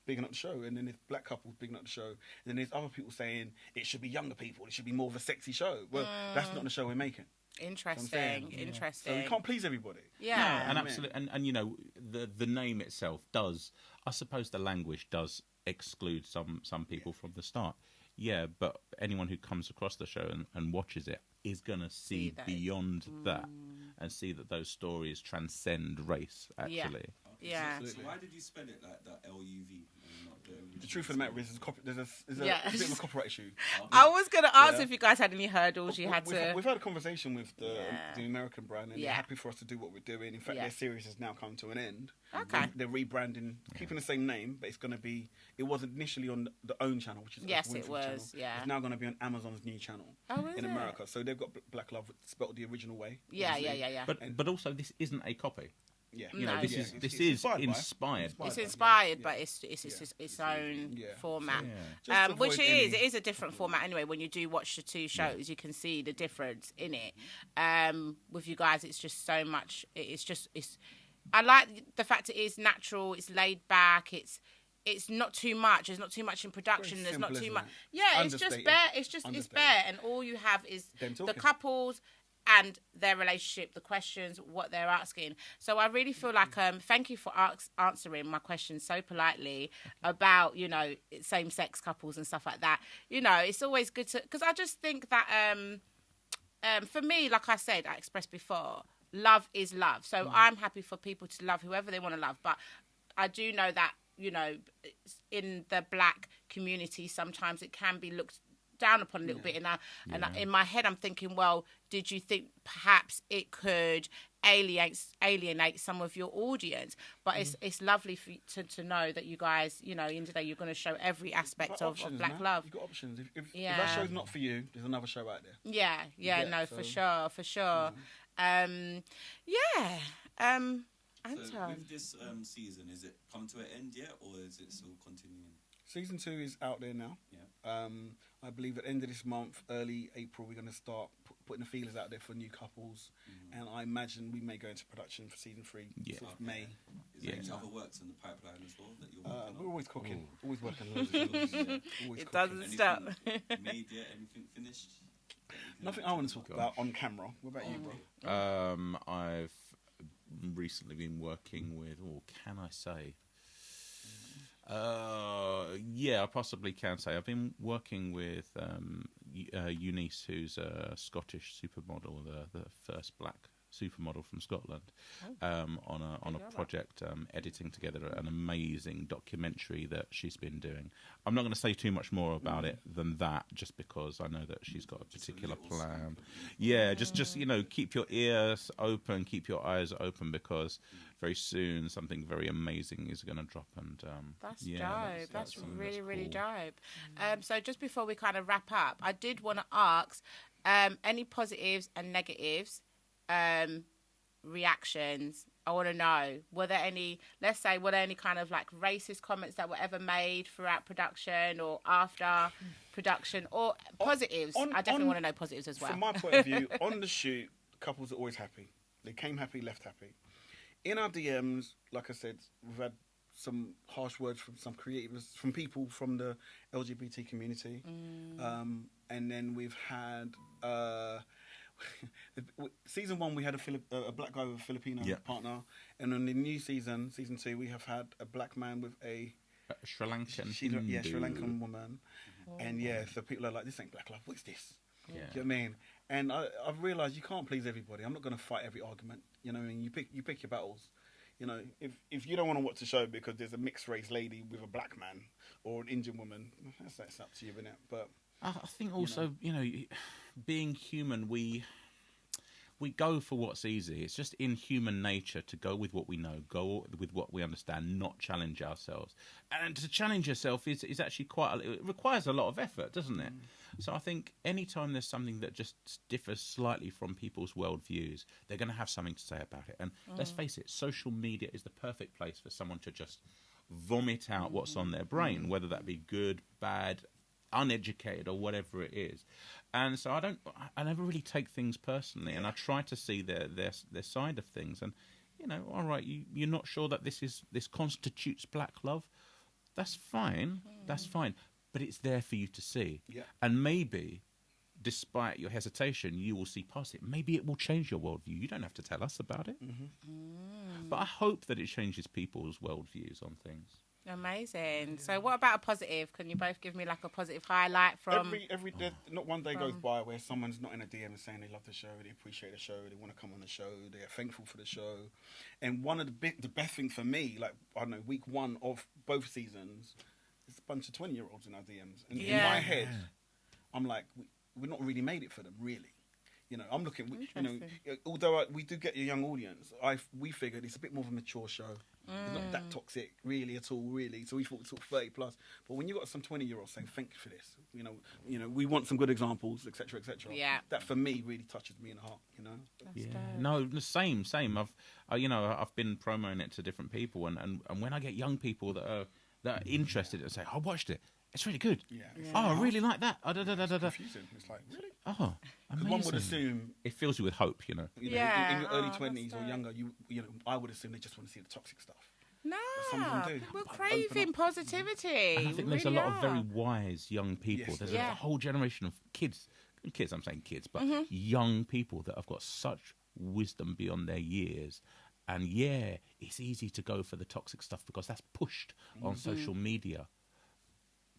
bigging up the show, and then there's black couples bigging up the show, and then there's other people saying it should be younger people. It should be more of a sexy show. Well, that's not the show we're making. Interesting. So we can't please everybody. Yeah. No, and absolutely, and the name itself does. I suppose the language does exclude some people from the start. Yeah, but anyone who comes across the show and watches it is going to see beyond that and see that those stories transcend race. Actually. Yeah. So why did you spell it like that? LUV. The truth of the matter is, there's a bit of a copyright issue. I was going to ask if you guys had any hurdles you had to... We've had a conversation with the American brand, and they're happy for us to do what we're doing. In fact, their series has now come to an end. Okay. They're rebranding, keeping the same name, but it's going to be... It was initially on the OWN channel, which is it was, channel. yeah. It's now going to be on Amazon's new channel in America. So they've got Black Love spelled the original way. Yeah. But also, this isn't a copy. Yeah, this is inspired. It's inspired, but it's its own format, which it is a different format anyway. When you do watch the two shows, you can see the difference in it. With you guys, it's just so much. I like the fact it is natural. It's laid back. It's not too much. There's not too much in production. There's not too much. Yeah, it's just bare. It's bare, and all you have is the couples and their relationship, the questions, what they're asking. So I really feel like thank you for answering my questions so politely about same-sex couples and stuff like that. It's always good to, because I just think that for me, like I said, I expressed before, love is love. So I'm happy for people to love whoever they want to love, but I do know that in the black community, sometimes it can be looked down upon a little bit, and in my head I'm thinking, well, did you think perhaps it could alienate some of your audience. But it's lovely for you to know that you guys, you know, in the day you're going to show every aspect of Black Love. You've got options. If that show's not for you, there's another show out there. For sure. So with this season, is it come to an end yet, or is it still continuing? Season 2 is out there now. Yeah. I believe at the end of this month, early April, we're going to start putting the feelers out there for new couples, and I imagine we may go into production for season 3, sort of May. Is there any other works in the pipeline as well that you're working on? We're always cooking, always working loads of shows. It doesn't stop. Made yet? Anything finished? Nothing I want to talk about on camera. What about you, bro? I've recently been working with, can I say? I possibly can say. I've been working with Eunice, who's a Scottish supermodel, the first black supermodel from Scotland, on a project editing together an amazing documentary that she's been doing. I'm not going to say too much more about it than that, just because I know that she's got a particular plan. Just keep your ears open, keep your eyes open, because very soon something very amazing is going to drop. And that's dope. That's really, cool. Really dope. So just before we kind of wrap up, I did want to ask any positives and negatives reactions. I want to know, were there any kind of like racist comments that were ever made throughout production or after production, or positives? I definitely want to know positives as well. From my point of view, on the shoot, couples are always happy. They came happy, left happy. In our DMs, like I said, we've had some harsh words from some creatives, from people from the LGBT community. And then we've had... season 1, we had a black guy with a Filipino partner, and on the new season 2, we have had a black man with a Sri Lankan Sri Lankan woman. And so people are like, this ain't Black Love, what's this? Do you know what I mean? And I've realised you can't please everybody. I'm not going to fight every argument. You know what I mean? You pick your battles. You know, if you don't want to watch the show because there's a mixed race lady with a black man or an Indian woman, that's up to you, isn't it? But I think also, being human, we go for what's easy. It's just in human nature to go with what we know, go with what we understand, not challenge ourselves. And to challenge yourself is actually it requires a lot of effort, doesn't it? So I think anytime there's something that just differs slightly from people's worldviews, they're going to have something to say about it. And let's face it, social media is the perfect place for someone to just vomit out what's on their brain, whether that be good, bad, uneducated, or whatever it is. And so I never really take things personally, and I try to see their side of things. And all right, you're not sure that this constitutes black love. That's fine. That's fine. But it's there for you to see. Yeah. And maybe, despite your hesitation, you will see past it. Maybe it will change your worldview. You don't have to tell us about it. But I hope that it changes people's worldviews on things. Amazing. So what about a positive? Can you both give me like a positive highlight from... Every day, not one day goes by where someone's not in a DM saying they love the show, they appreciate the show, they want to come on the show, they're thankful for the show. And one of the best things for me, like, I don't know, week 1 of both seasons, it's a bunch of 20-year-olds in our DMs. And in my head, I'm like, we're not really made it for them, really. I'm looking, although we do get a young audience, we figured it's a bit more of a mature show. It's not that toxic, really, at all, really. So we thought sort of 30 plus. But when you got some 20-year-olds saying, thank you for this, we want some good examples, etc., etc. Yeah. That for me really touches me in the heart, No, same. I've been promoting it to different people, and when I get young people that are interested and say, I watched it. It's really good. Yeah. Oh, I really like that. It's confusing. It's like, really? Oh, amazing. One would assume... It fills you with hope, In your early 20s or younger, I would assume they just want to see the toxic stuff. No, we're craving positivity. And I think there's a lot of very wise young people. There's a whole generation of kids, I'm saying kids, but young people that have got such wisdom beyond their years. And it's easy to go for the toxic stuff because that's pushed on social media.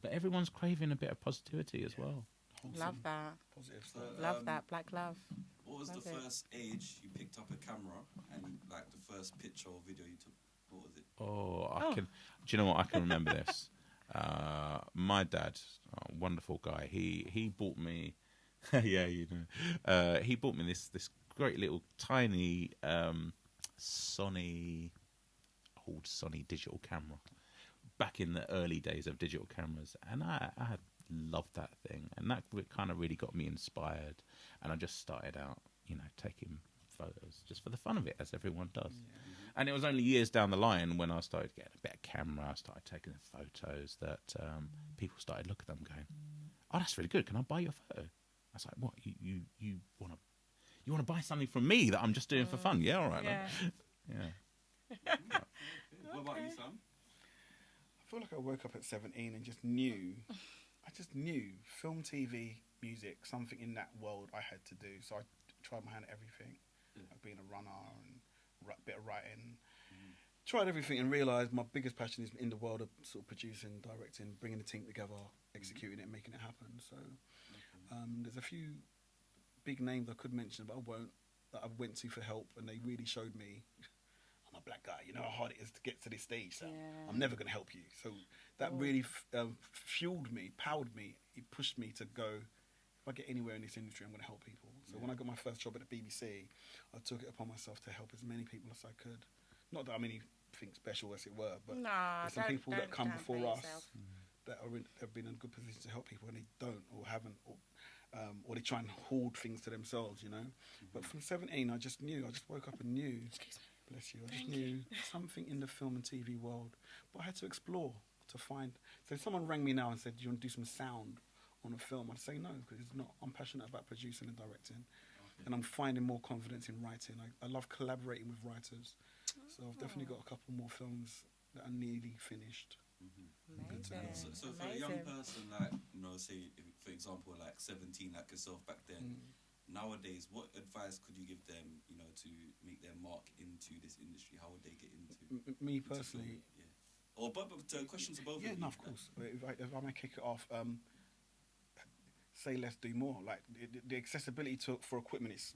But everyone's craving a bit of positivity as well. Awesome. Love that. Positive. So, love that. Black love. What was the first age you picked up a camera and like the first picture or video you took? What was it? Do you know what? I can remember this. My dad, wonderful guy. He bought me. He bought me this great little tiny Sony digital camera back in the early days of digital cameras, and I loved that thing, and that kind of really got me inspired, and I just started out, taking photos just for the fun of it, as everyone does. And it was only years down the line when I started getting a better camera, I started taking photos, that people started looking at them going, oh, that's really good, can I buy your photo? I was like, what, you want to buy something from me that I'm just doing for fun? Yeah, all right. Yeah. What about you, Sam? I feel like I woke up at 17 and just knew film, TV, music, something in that world I had to do. So I tried my hand at everything, like being a runner and a bit of writing. Tried everything and realised my biggest passion is in the world of sort of producing, directing, bringing the team together, executing it and making it happen. So there's a few big names I could mention, but I won't, that I went to for help, and they really showed me, I'm a black guy, you know how hard it is to get to this stage, so I'm never going to help you. So that really fueled me, powered me, it pushed me to go, if I get anywhere in this industry, I'm going to help people. So when I got my first job at the BBC, I took it upon myself to help as many people as I could. Not that I'm anything special, as it were, but there's some people that come before us that have been in a good position to help people, and they don't, or haven't, or they try and hoard things to themselves, But from 17, I just woke up and knew. Bless you. I just knew something in the film and TV world, but I had to explore to find. So if someone rang me now and said, "Do you want to do some sound on a film?" I'd say no, because it's not. I'm passionate about producing and directing, and I'm finding more confidence in writing. I love collaborating with writers, so I've definitely got a couple more films that are nearly finished. Amazing. So for a young person, like, say, for example, like 17, like yourself back then, nowadays, what advice could you give them, to make their mark into this industry? How would they get into me personally? Or but questions about of of course. If I may kick it off, say let's do more. Like the accessibility for equipment is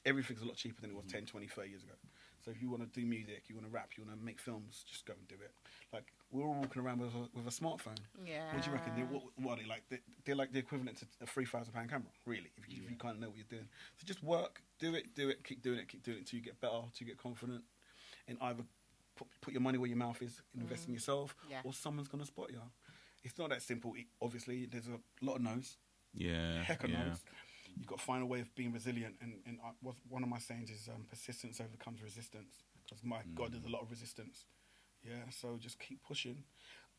everything's a lot cheaper than it was 10, 20, 30 years ago. So if you want to do music, you want to rap, you want to make films, just go and do it. Like we're all walking around with a smartphone. Yeah. What do you reckon? What are they like? They're like the equivalent to a £3,000 camera, really. If you can't know what you're doing, so just work, do it, keep doing it until you get better, till you get confident, and either put your money where your mouth is, invest in yourself, or someone's gonna spot you. It's not that simple. Obviously, there's a lot of no's. Yeah. Heck of no's. You've got to find a way of being resilient, and one of my sayings is persistence overcomes resistance, because my God, there's a lot of resistance. Yeah, so just keep pushing,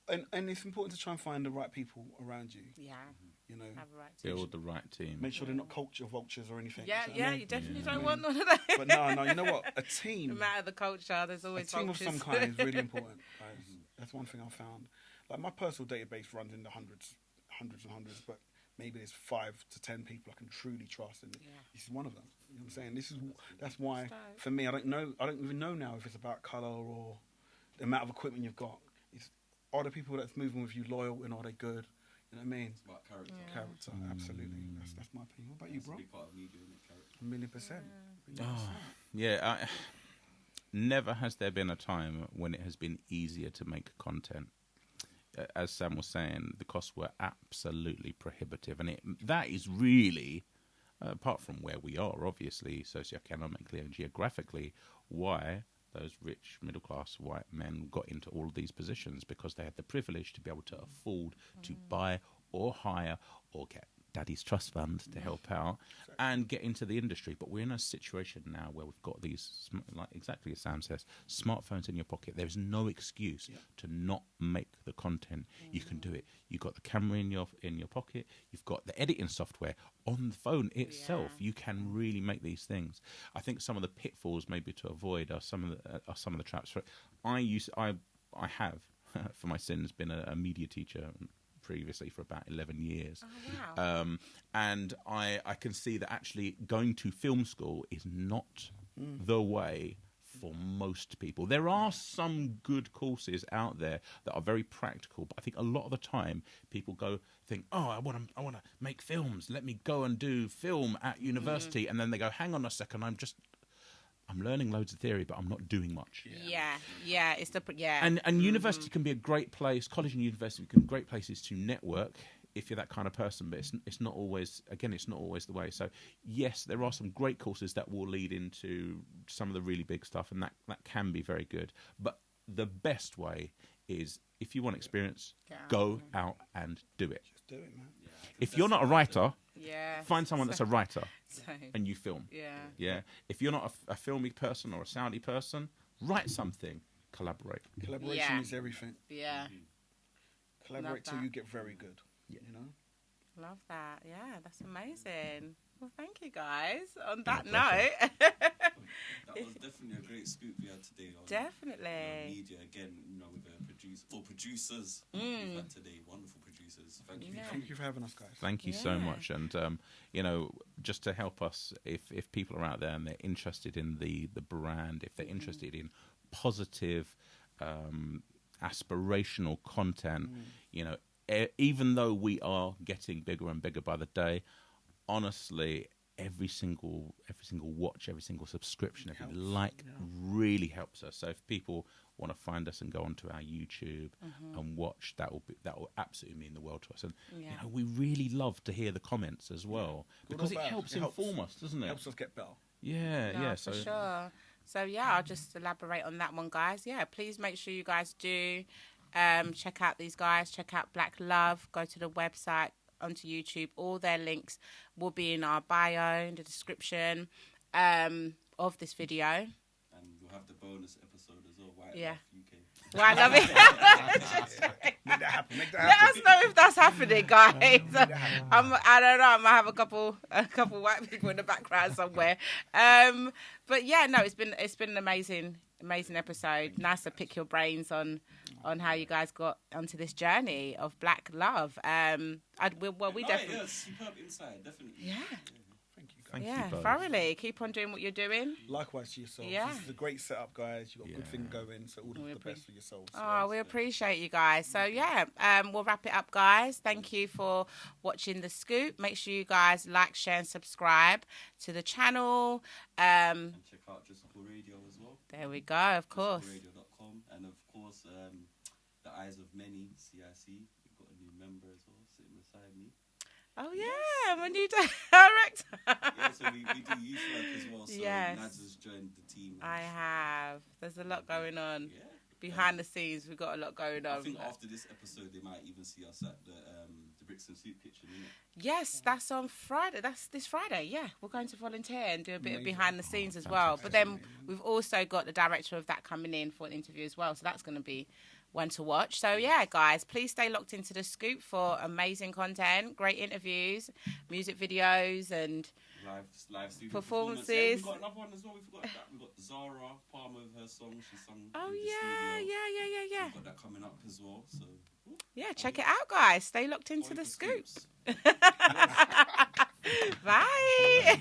and it's important to try and find the right people around you. Yeah, have a right team. Build the right team. Make sure they're not culture vultures or anything. Yeah, you definitely don't want none of that. But no, you know what? A team. No matter the culture, there's always a team vultures. of some kind is really important. That's one thing I found. Like my personal database runs in the hundreds, but maybe there's 5 to 10 people I can truly trust, and this is one of them. You know what I'm saying? That's why for me, I don't even know now if it's about colour or the amount of equipment you've got. Are the people that's moving with you loyal, and are they good? You know what I mean? It's about character. Character, absolutely. That's my opinion. What about you, bro? That's a big part of me doing it, character. 1,000,000%. Yeah. Never has there been a time when it has been easier to make content. As Sam was saying, the costs were absolutely prohibitive, and that is really, apart from where we are, obviously, socioeconomically and geographically, why those rich middle-class white men got into all of these positions, because they had the privilege to be able to afford to buy or hire or get daddy's trust fund to help out and get into the industry. But we're in a situation now where we've got these, like exactly as Sam says, smartphones in your pocket. There's no excuse to not make the content. You can do it. You've got the camera in your pocket. You've got the editing software on the phone itself. You can really make these things. I think some of the pitfalls maybe to avoid are some of the traps. I have for my sins been a media teacher previously for about 11 years. Oh, wow. And I can see that actually going to film school is not the way for most people. There are some good courses out there that are very practical, but I think a lot of the time people think, oh, I want to make films. Let me go and do film at university. And then they go, hang on a second, I'm learning loads of theory, but I'm not doing much. It's the And university can be a great place. College and university can be great places to network. if you're that kind of person, but it's not always, again, it's not always the way. So yes, there are some great courses that will lead into some of the really big stuff, and that can be very good. But the best way is, if you want experience, go out and do it. Just do it, man. Yeah, if you're not a writer, find someone that's a writer and you film. Yeah. If you're not a filmy person or a soundy person, write something. Collaborate. Collaboration is everything. Yeah. Collaborate till you get very good. Yeah. You know? Love that. Yeah, that's amazing. Well, thank you guys. On that note. That was definitely a great scoop we had today. On, definitely. Media, again, with a producers we've had today. Wonderful producers. Thank you. Thank you for having us, guys. Thank you so much. And, just to help us, if people are out there and they're interested in the brand, if they're interested in positive, aspirational content, even though we are getting bigger and bigger by the day, honestly, every single watch, every single subscription, every really helps us. So if people want to find us and go onto our YouTube and watch, that will absolutely mean the world to us. And we really love to hear the comments as well, because it helps inform us, doesn't it? It helps us get better. For sure. So I'll just elaborate on that one, guys. Please make sure you guys do check out these guys, check out Black Love, go to the website, onto YouTube. All their links will be in our bio, in the description of this video. And we'll have the bonus episode as well. White Love UK. White Love it. Make that happen. Let us know if that's happening, guys. I don't know. I might have a couple white people in the background somewhere. But it's been an amazing episode. Nice to pick your brains on how you guys got onto this journey of Black Love. We definitely. Yeah, superb insight, definitely. Yeah. Thank you both. Thoroughly. Keep on doing what you're doing. Likewise to yourselves. Yeah. This is a great setup, guys. You've got a good thing going, so all the best for yourselves. We appreciate you guys. So, we'll wrap it up, guys. Thank you for watching The Scoop. Make sure you guys like, share, and subscribe to the channel. And check out JUSCOOL Radio as well. There we go, of course. JUSCOOLRadio.com. And, of course, The Eyes of Many, CIC. We've got a new member as well sitting beside me. Oh, yeah, my new director. So we do youth work as well. So Nads has joined the team. I have. There's a lot going on. Yeah. Behind the scenes, we've got a lot going on. I think after this episode, they might even see us at the Bricks and Soup kitchen, isn't it? Yes, that's on Friday. That's this Friday, We're going to volunteer and do a bit of behind the scenes as well. But then we've also got the director of that coming in for an interview as well. So that's going to be one to watch. So guys, please stay locked into The Scoop for amazing content, great interviews, music videos, and live performances. We've got another one as well. We've got Zara Palmer with her song. She sung. Oh yeah. We've got that coming up as well. So check it out, guys. Stay locked into The Scoop. Bye.